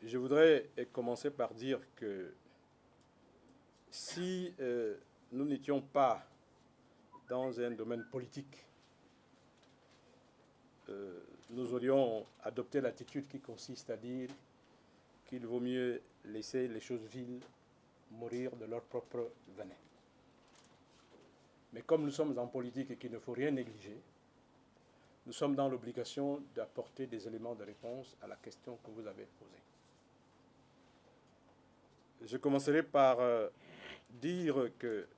Je voudrais commencer par dire que si nous n'étions pas dans un domaine politique, nous aurions adopté l'attitude qui consiste à dire qu'il vaut mieux laisser les choses viles mourir de leur propre venin. Mais comme nous sommes en politique et qu'il ne faut rien négliger, nous sommes dans l'obligation d'apporter des éléments de réponse à la question que vous avez posée. Je commencerai par dire que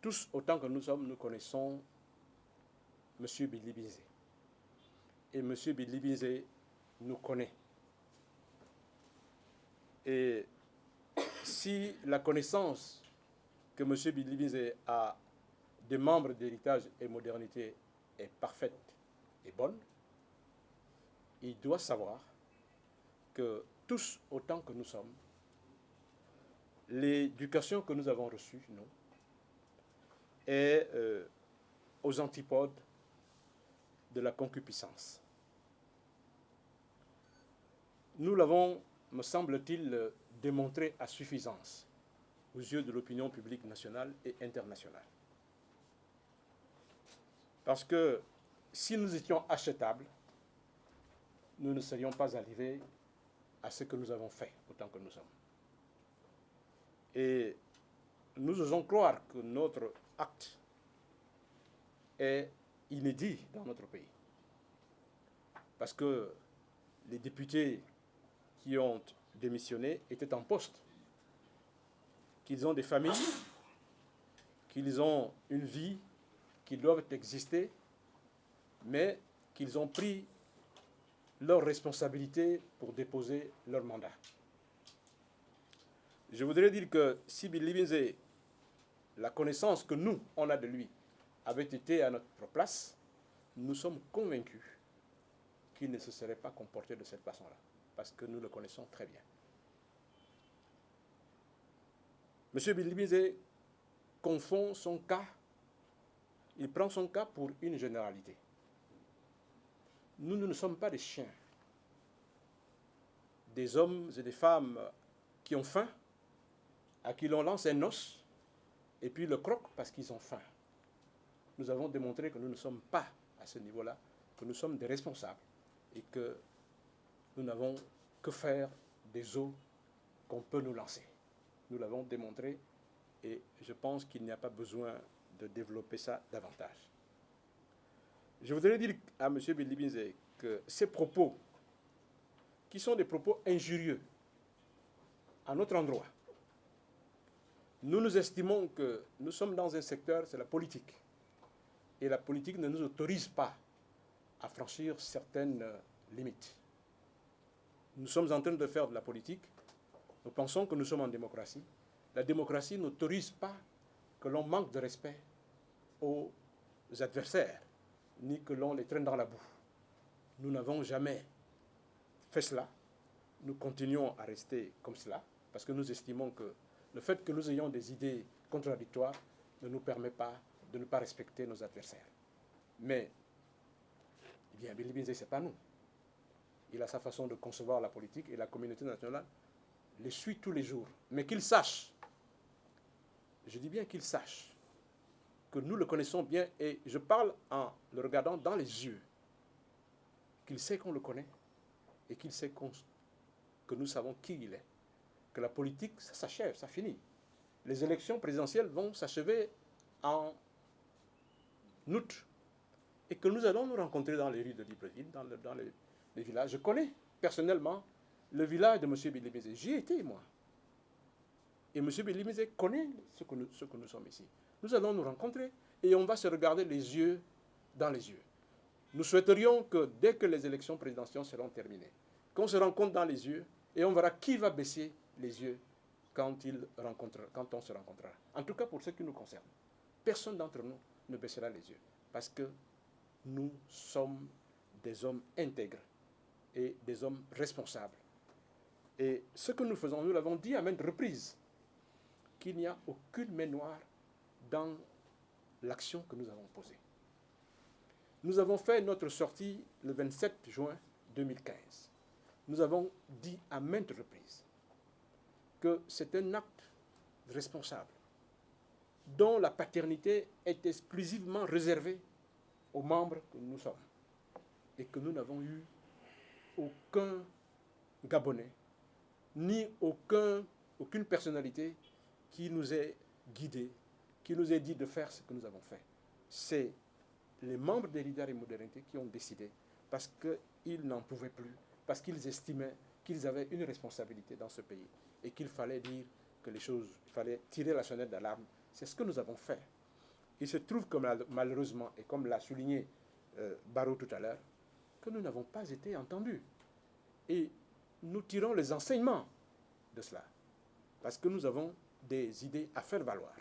tous, autant que nous sommes, nous connaissons M. Bilibizé. Et M. Bilibizé nous connaît. Et si la connaissance que M. Bilibizé a des membres d'Héritage et Modernité est parfaite et bonne, il doit savoir que tous, autant que nous sommes, l'éducation que nous avons reçue, nous, est aux antipodes de la concupiscence. Nous l'avons, me semble-t-il, démontré à suffisance aux yeux de l'opinion publique nationale et internationale. Parce que si nous étions achetables, nous ne serions pas arrivés à ce que nous avons fait, autant que nous sommes. Et nous osons croire que notre acte est inédit dans notre pays. Parce que les députés qui ont démissionné étaient en poste, qu'ils ont des familles, qu'ils ont une vie, qu'ils doivent exister, mais qu'ils ont pris leurs responsabilités pour déposer leur mandat. Je voudrais dire que si Bilibizé, la connaissance que nous, on a de lui, avait été à notre place, nous sommes convaincus qu'il ne se serait pas comporté de cette façon-là, parce que nous le connaissons très bien. M. Bilibizé confond son cas, il prend son cas pour une généralité. Nous ne sommes pas des chiens, des hommes et des femmes qui ont faim, à qui l'on lance un os, et puis le croquent parce qu'ils ont faim. Nous avons démontré que nous ne sommes pas à ce niveau-là, que nous sommes des responsables, et que nous n'avons que faire des os qu'on peut nous lancer. Nous l'avons démontré, et je pense qu'il n'y a pas besoin de développer ça davantage. Je voudrais dire à M. Bilibizé que ces propos, qui sont des propos injurieux à notre endroit, nous estimons que nous sommes dans un secteur, c'est la politique. Et la politique ne nous autorise pas à franchir certaines limites. Nous sommes en train de faire de la politique. Nous pensons que nous sommes en démocratie. La démocratie n'autorise pas que l'on manque de respect aux adversaires, ni que l'on les traîne dans la boue. Nous n'avons jamais fait cela. Nous continuons à rester comme cela, parce que nous estimons que le fait que nous ayons des idées contradictoires ne nous permet pas de ne pas respecter nos adversaires. Mais, eh bien, Bilibizé, ce n'est pas nous. Il a sa façon de concevoir la politique et la communauté nationale les suit tous les jours. Mais qu'il sache, je dis bien qu'il sache, que nous le connaissons bien, et je parle en le regardant dans les yeux, qu'il sait qu'on le connaît et qu'il sait que nous savons qui il est. Que la politique, ça s'achève, ça finit. Les élections présidentielles vont s'achever en août, et que nous allons nous rencontrer dans les rues de Libreville, dans les villages. Je connais personnellement le village de M. Bilibizé. J'y étais, moi. Et M. Bilibizé connaît ce que nous sommes ici. Nous allons nous rencontrer et on va se regarder les yeux dans les yeux. Nous souhaiterions que dès que les élections présidentielles seront terminées, qu'on se rencontre dans les yeux et on verra qui va baisser les yeux quand on se rencontrera. En tout cas, pour ce qui nous concerne, personne d'entre nous ne baissera les yeux, parce que nous sommes des hommes intègres et des hommes responsables. Et ce que nous faisons, nous l'avons dit à maintes reprises, qu'il n'y a aucune main noire dans l'action que nous avons posée. Nous avons fait notre sortie le 27 juin 2015. nous avons dit à maintes reprises que c'est un acte responsable dont la paternité est exclusivement réservée aux membres que nous sommes et que nous n'avons eu aucun Gabonais, ni aucune personnalité qui nous ait guidés, qui nous ait dit de faire ce que nous avons fait. C'est les membres d'Héritage et Modernité qui ont décidé parce qu'ils n'en pouvaient plus, parce qu'ils estimaient qu'ils avaient une responsabilité dans ce pays et qu'il fallait dire que les choses, il fallait tirer la sonnette d'alarme. C'est ce que nous avons fait. Il se trouve que malheureusement, et comme l'a souligné Barreau tout à l'heure, que nous n'avons pas été entendus. Et nous tirons les enseignements de cela. Parce que nous avons des idées à faire valoir.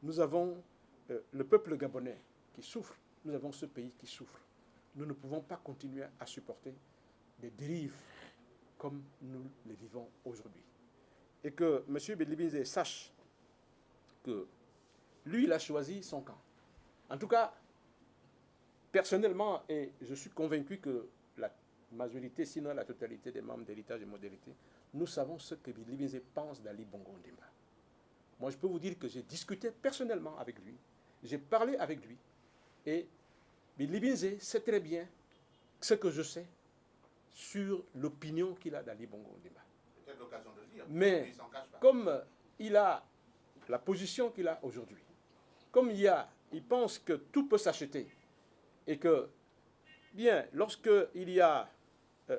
Nous avons le peuple gabonais qui souffre. Nous avons ce pays qui souffre. Nous ne pouvons pas continuer à supporter des dérives comme nous les vivons aujourd'hui. Et que M. Bédlibinze sache que lui, il a choisi son camp. En tout cas, personnellement, et je suis convaincu que la majorité, sinon la totalité des membres d'Héritage et Modernité, nous savons ce que Bédlibinze pense d'Ali Bongo Ondimba. Moi, je peux vous dire que j'ai discuté personnellement avec lui, j'ai parlé avec lui, et Bédlibinze sait très bien ce que je sais sur l'opinion qu'il a d'Ali Bongo Ondimba. Peut-être l'occasion de le dire, mais comme il a la position qu'il a aujourd'hui, comme il pense que tout peut s'acheter, et que, bien, lorsqu'il y a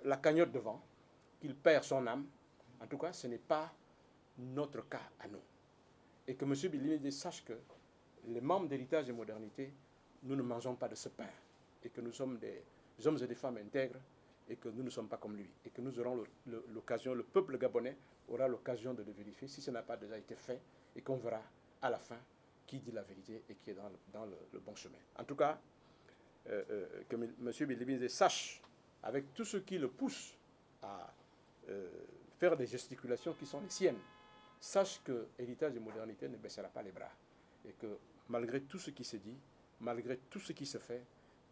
la cagnotte devant, qu'il perd son âme, en tout cas, ce n'est pas notre cas à nous. Et que M. Bédlibinze sache que les membres d'Héritage et Modernité, nous ne mangeons pas de ce pain, et que nous sommes des hommes et des femmes intègres, et que nous ne sommes pas comme lui, et que nous aurons l'occasion, le peuple gabonais aura l'occasion de le vérifier, si ce n'a pas déjà été fait, et qu'on verra à la fin qui dit la vérité et qui est dans le bon chemin. En tout cas, que M. Bédlibinze sache, avec tout ce qui le pousse à faire des gesticulations qui sont les siennes, sache que Héritage et Modernité ne baissera pas les bras, et que malgré tout ce qui se dit, malgré tout ce qui se fait,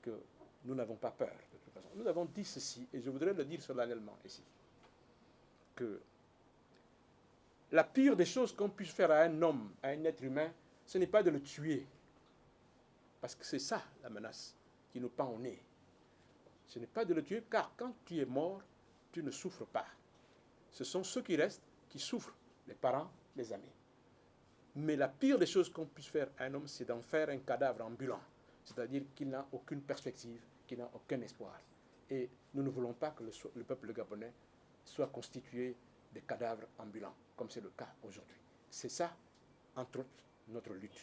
que nous n'avons pas peur, de toute façon. Nous avons dit ceci, et je voudrais le dire solennellement ici, que la pire des choses qu'on puisse faire à un homme, à un être humain, ce n'est pas de le tuer. Parce que c'est ça, la menace, qui nous pend au nez. Ce n'est pas de le tuer, car quand tu es mort, tu ne souffres pas. Ce sont ceux qui restent qui souffrent, les parents, les amis. Mais la pire des choses qu'on puisse faire à un homme, c'est d'en faire un cadavre ambulant. C'est-à-dire qu'il n'a aucune perspective, qu'il n'a aucun espoir. Et nous ne voulons pas que le peuple gabonais soit constitué de cadavres ambulants, comme c'est le cas aujourd'hui. C'est ça, entre autres, notre lutte.